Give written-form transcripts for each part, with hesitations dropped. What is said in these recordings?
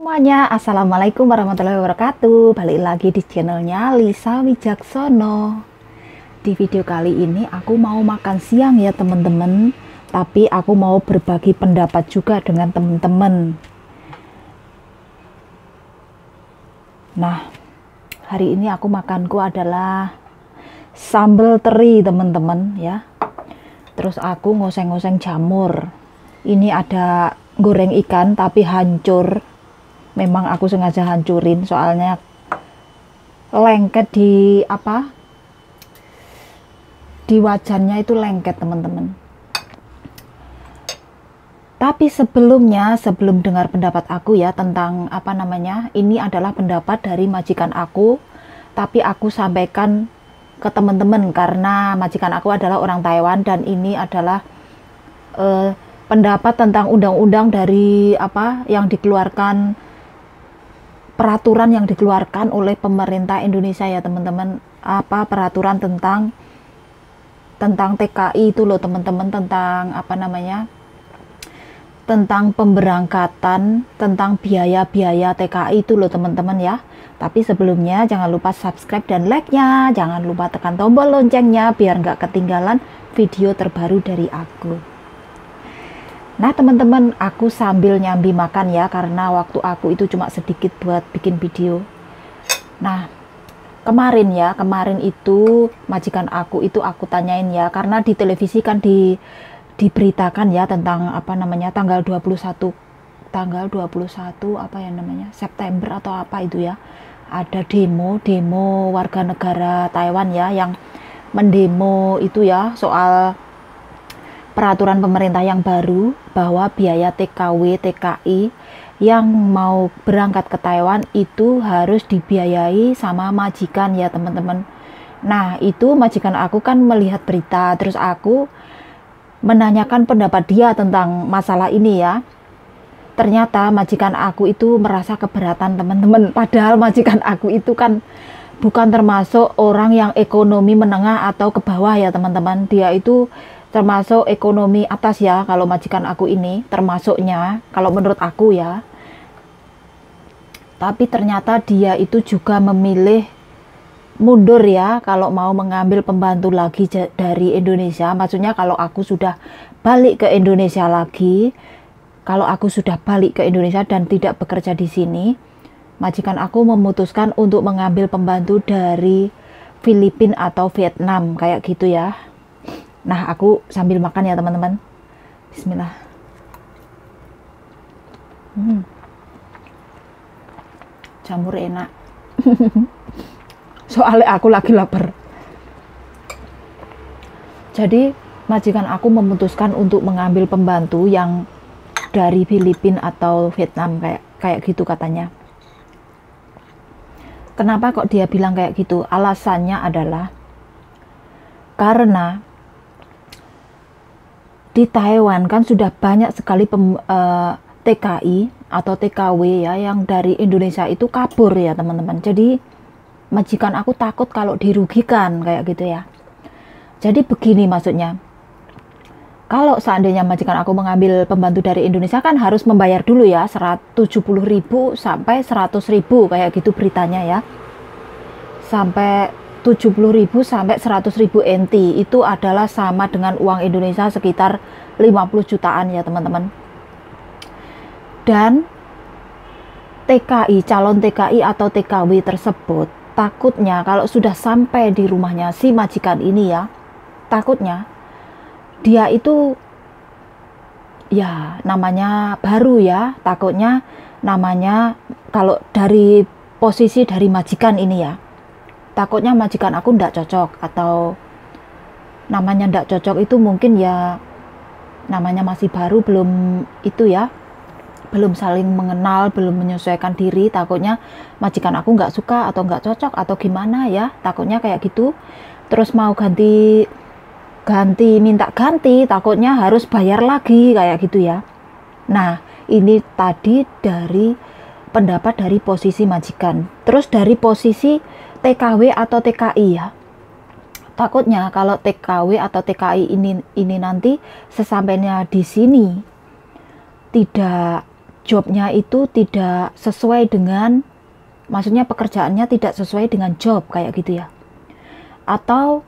Semuanya, Assalamualaikum warahmatullahi wabarakatuh. Balik lagi di channelnya Lisa Wijaksono. Di video kali ini aku mau makan siang ya teman-teman. Tapi aku mau berbagi pendapat juga dengan teman-teman. Nah, hari ini aku makanku adalah sambal teri teman-teman ya. Terus aku ngoseng-ngoseng jamur. Ini ada goreng ikan tapi hancur. Memang aku sengaja hancurin soalnya lengket di di wajannya itu lengket teman-teman. Tapi sebelumnya, sebelum dengar pendapat aku ya tentang ini adalah pendapat dari majikan aku, tapi aku sampaikan ke teman-teman karena majikan aku adalah orang Taiwan dan ini adalah pendapat tentang undang-undang dari yang dikeluarkan, peraturan yang dikeluarkan oleh pemerintah Indonesia ya teman-teman. Peraturan tentang TKI itu loh teman-teman, tentang tentang pemberangkatan, tentang biaya-biaya TKI itu loh teman-teman ya. Tapi sebelumnya jangan lupa subscribe dan like-nya, jangan lupa tekan tombol loncengnya biar nggak ketinggalan video terbaru dari aku. Nah teman-teman, aku sambil nyambi makan ya, karena waktu aku itu cuma sedikit buat bikin video. Nah kemarin itu majikan aku itu aku tanyain ya, karena di televisi kan diberitakan ya tentang tanggal 21 September atau apa itu ya, ada demo warga negara Taiwan ya yang mendemo itu ya soal peraturan pemerintah yang baru bahwa biaya TKW TKI yang mau berangkat ke Taiwan itu harus dibiayai sama majikan ya teman-teman. Nah itu majikan aku kan melihat berita, terus aku menanyakan pendapat dia tentang masalah ini ya. Ternyata majikan aku itu merasa keberatan teman-teman, padahal majikan aku itu kan bukan termasuk orang yang ekonomi menengah atau ke bawah ya teman-teman. Dia itu termasuk ekonomi atas ya, kalau majikan aku ini termasuknya kalau menurut aku ya. Tapi ternyata dia itu juga memilih mundur ya kalau mau mengambil pembantu lagi dari Indonesia. Maksudnya kalau aku sudah balik ke Indonesia lagi, kalau aku sudah balik ke Indonesia dan tidak bekerja di sini, majikan aku memutuskan untuk mengambil pembantu dari Filipina atau Vietnam kayak gitu ya. Nah aku sambil makan ya teman-teman. Bismillah. Jamur enak. Soalnya aku lagi lapar. Jadi majikan aku memutuskan untuk mengambil pembantu yang dari Filipina atau Vietnam kayak gitu katanya. Kenapa kok dia bilang kayak gitu? Alasannya adalah karena di Taiwan kan sudah banyak sekali TKI atau TKW ya yang dari Indonesia itu kabur ya teman-teman. Jadi majikan aku takut kalau dirugikan kayak gitu ya. Jadi begini maksudnya, kalau seandainya majikan aku mengambil pembantu dari Indonesia kan harus membayar dulu ya 170.000 sampai 100.000 kayak gitu beritanya ya. Sampai 70.000 sampai 100.000 NT itu adalah sama dengan uang Indonesia sekitar 50 jutaan ya teman-teman. Dan TKI, calon TKI atau TKW tersebut takutnya kalau sudah sampai di rumahnya si majikan ini ya, takutnya dia itu ya namanya baru ya, takutnya namanya kalau dari posisi dari majikan ini ya, takutnya majikan aku ndak cocok, atau namanya ndak cocok itu mungkin ya namanya masih baru, belum itu ya, belum saling mengenal, belum menyesuaikan diri, takutnya majikan aku nggak suka atau nggak cocok atau gimana ya, takutnya kayak gitu. Terus mau minta ganti, takutnya harus bayar lagi kayak gitu ya. Nah ini tadi dari pendapat dari posisi majikan. Terus dari posisi TKW atau TKI ya, takutnya kalau TKW atau TKI ini nanti sesampainya di sini tidak jobnya itu tidak sesuai dengan, maksudnya pekerjaannya tidak sesuai dengan job kayak gitu ya. Atau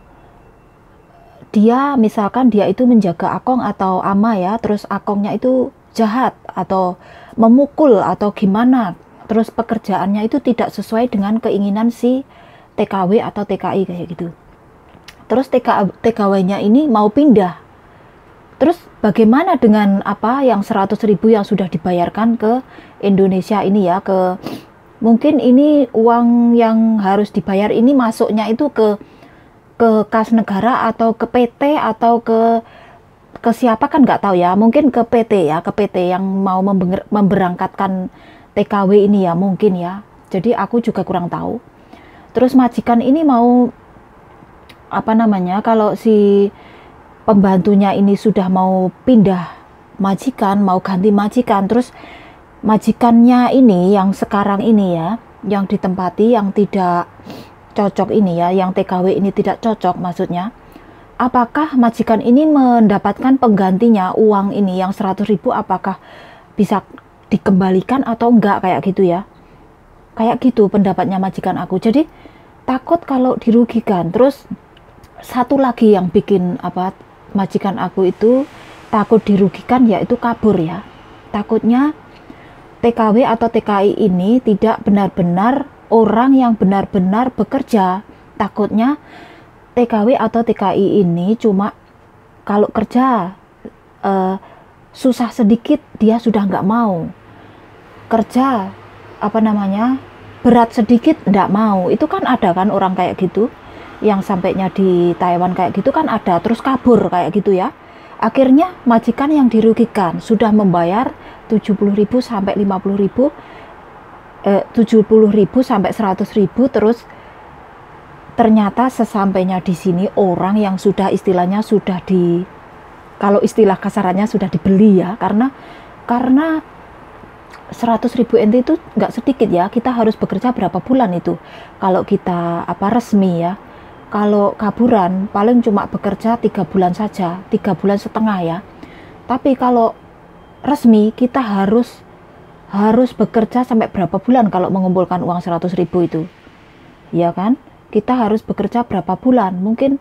dia misalkan dia itu menjaga akong atau ama ya, terus akongnya itu jahat atau memukul atau gimana, terus pekerjaannya itu tidak sesuai dengan keinginan si TKW atau TKI kayak gitu. Terus TKW-nya ini mau pindah. Terus bagaimana dengan apa yang 100.000 yang sudah dibayarkan ke Indonesia ini ya, ke mungkin ini uang yang harus dibayar ini masuknya itu ke kas negara atau ke PT atau ke siapa kan nggak tahu ya, mungkin ke PT ya, ke PT yang mau memberangkatkan TKW ini ya mungkin ya. Jadi aku juga kurang tahu. Terus majikan ini mau apa namanya, kalau si pembantunya ini sudah mau pindah majikan, mau ganti majikan, terus majikannya ini yang sekarang ini ya, yang ditempati yang tidak cocok ini ya, yang TKW ini tidak cocok maksudnya, apakah majikan ini mendapatkan penggantinya uang ini yang 100.000, apakah bisa dikembalikan atau enggak kayak gitu ya, kayak gitu pendapatnya majikan aku. Jadi takut kalau dirugikan. Terus satu lagi yang bikin apa majikan aku itu takut dirugikan yaitu kabur ya. Takutnya TKW atau TKI ini tidak benar-benar orang yang benar-benar bekerja. Takutnya TKW atau TKI ini cuma kalau kerja susah sedikit dia sudah nggak mau kerja, apa namanya, berat sedikit nggak mau. Itu kan ada kan orang kayak gitu yang sampainya di Taiwan kayak gitu kan ada, terus kabur kayak gitu ya. Akhirnya majikan yang dirugikan, sudah membayar 70.000 sampai 50.000, 70.000 sampai 100.000, terus ternyata sesampainya di sini orang yang sudah istilahnya sudah di, kalau istilah kasarannya sudah dibeli ya, karena 100.000 NT itu nggak sedikit ya. Kita harus bekerja berapa bulan itu kalau kita apa resmi ya. Kalau kaburan paling cuma bekerja 3 bulan saja, 3 bulan setengah ya. Tapi kalau resmi kita harus bekerja sampai berapa bulan kalau mengumpulkan uang 100.000 itu, ya kan? Kita harus bekerja berapa bulan? Mungkin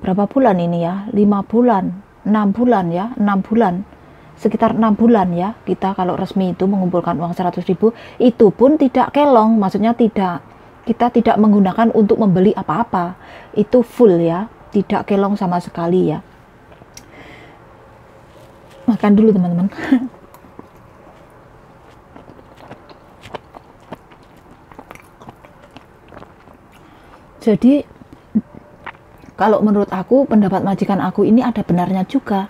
berapa bulan ini ya? 5 bulan, 6 bulan ya, 6 bulan. Sekitar 6 bulan ya kita kalau resmi itu mengumpulkan uang 100.000. Itu pun tidak kelong, maksudnya kita tidak menggunakan untuk membeli apa-apa, itu full ya, tidak kelong sama sekali ya. Makan dulu teman-teman. Jadi kalau menurut aku, pendapat majikan aku ini ada benarnya juga.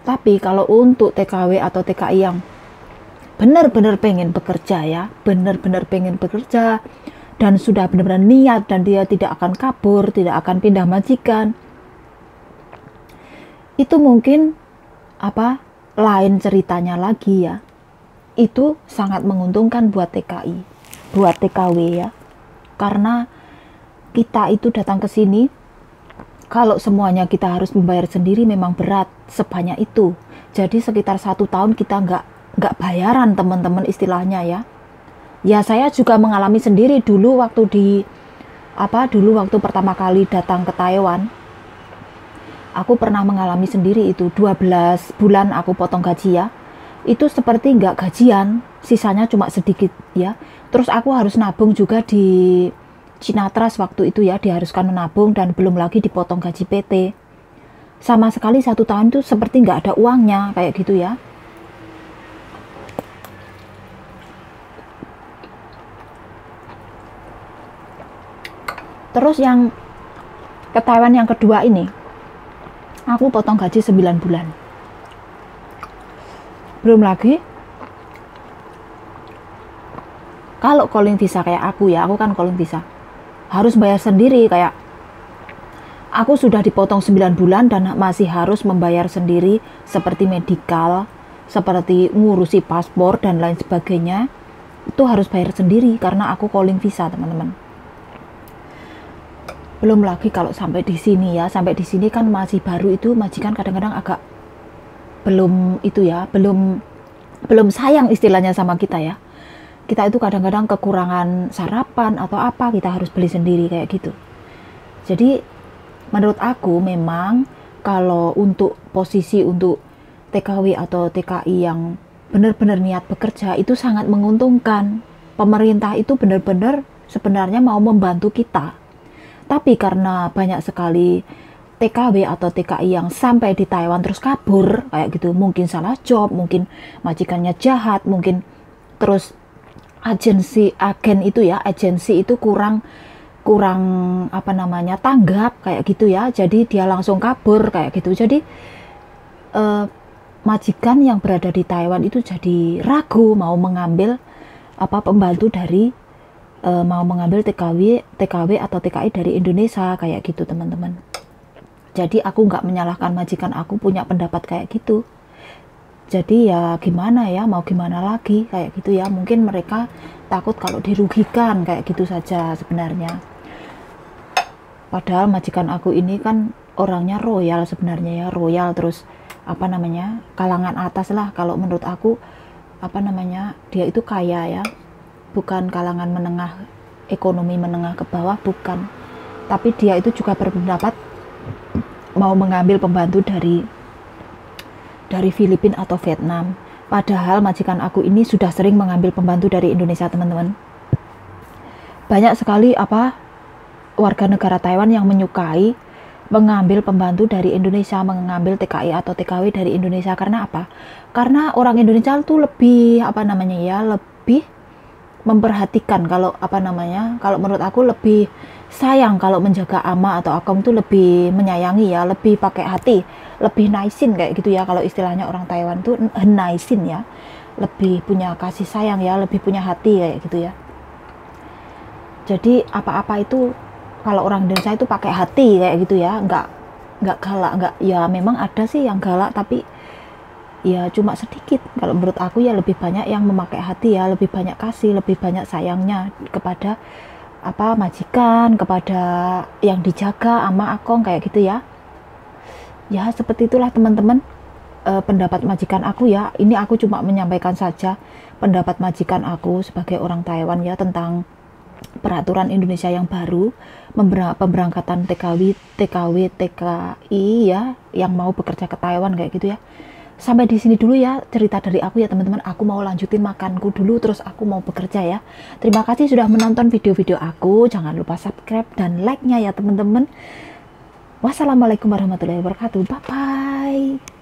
Tapi kalau untuk TKW atau TKI yang benar-benar pengen bekerja ya, benar-benar pengen bekerja dan sudah benar-benar niat dan dia tidak akan kabur, tidak akan pindah majikan, itu mungkin apa lain ceritanya lagi ya. Itu sangat menguntungkan buat TKI, buat TKW ya, karena kita itu datang ke sini, kalau semuanya kita harus membayar sendiri memang berat sebanyak itu. Jadi sekitar 1 tahun kita nggak bayaran teman-teman istilahnya ya. Ya saya juga mengalami sendiri dulu waktu waktu pertama kali datang ke Taiwan. Aku pernah mengalami sendiri itu 12 bulan aku potong gaji ya. Itu seperti nggak gajian, sisanya cuma sedikit ya. Terus aku harus nabung juga di Cina Trust waktu itu ya, diharuskan menabung dan belum lagi dipotong gaji PT. Sama sekali 1 tahun itu seperti nggak ada uangnya kayak gitu ya. Terus yang ke Taiwan yang kedua ini, aku potong gaji 9 bulan. Belum lagi kalau calling visa kayak aku ya, aku kan calling visa, harus bayar sendiri. Kayak aku sudah dipotong 9 bulan dan masih harus membayar sendiri seperti medikal, seperti ngurusi paspor dan lain sebagainya. Itu harus bayar sendiri karena aku calling visa teman-teman. Belum lagi kalau sampai di sini ya, sampai di sini kan masih baru itu, majikan kadang-kadang agak belum itu ya, belum belum sayang istilahnya sama kita ya. Kita itu kadang-kadang kekurangan sarapan atau apa, kita harus beli sendiri kayak gitu. Jadi menurut aku memang kalau untuk posisi untuk TKW atau TKI yang benar-benar niat bekerja itu sangat menguntungkan. Pemerintah itu benar-benar sebenarnya mau membantu kita. Tapi karena banyak sekali TKW atau TKI yang sampai di Taiwan terus kabur kayak gitu, mungkin salah job, mungkin majikannya jahat, mungkin terus agen itu kurang apa namanya tanggap kayak gitu ya, jadi dia langsung kabur kayak gitu. Jadi majikan yang berada di Taiwan itu jadi ragu mau mengambil pembantu dari mau mengambil TKW atau TKI dari Indonesia kayak gitu teman-teman. Jadi aku nggak menyalahkan majikan aku punya pendapat kayak gitu. Jadi ya gimana ya, mau gimana lagi kayak gitu ya. Mungkin mereka takut kalau dirugikan kayak gitu saja sebenarnya. Padahal majikan aku ini kan orangnya royal sebenarnya ya, royal, terus apa namanya kalangan atas lah. Kalau menurut aku apa namanya dia itu kaya ya, bukan kalangan menengah, ekonomi menengah ke bawah, bukan. Tapi dia itu juga berpendapat mau mengambil pembantu dari Filipina atau Vietnam. Padahal majikan aku ini sudah sering mengambil pembantu dari Indonesia teman-teman. Banyak sekali warga negara Taiwan yang menyukai mengambil pembantu dari Indonesia, mengambil TKI atau TKW dari Indonesia. Karena apa? Karena orang Indonesia itu lebih lebih memperhatikan, kalau kalau menurut aku lebih sayang kalau menjaga ama atau akom itu lebih menyayangi ya, lebih pakai hati, lebih naisin kayak gitu ya. Kalau istilahnya orang Taiwan tuh naisin ya, lebih punya kasih sayang ya, lebih punya hati kayak gitu ya. Jadi apa-apa itu kalau orang Indonesia itu pakai hati kayak gitu ya, nggak galak, nggak, ya memang ada sih yang galak tapi ya cuma sedikit. Kalau menurut aku ya lebih banyak yang memakai hati ya, lebih banyak kasih, lebih banyak sayangnya kepada majikan, kepada yang dijaga ama akong kayak gitu ya. Ya seperti itulah teman-teman pendapat majikan aku ya. Ini aku cuma menyampaikan saja pendapat majikan aku sebagai orang Taiwan ya tentang peraturan Indonesia yang baru, pemberangkatan TKW, TKI ya yang mau bekerja ke Taiwan kayak gitu ya. Sampai di sini dulu ya cerita dari aku ya teman-teman. Aku mau lanjutin makanku dulu, terus aku mau bekerja ya. Terima kasih sudah menonton video-video aku. Jangan lupa subscribe dan like-nya ya teman-teman. Wassalamualaikum warahmatullahi wabarakatuh. Bye bye.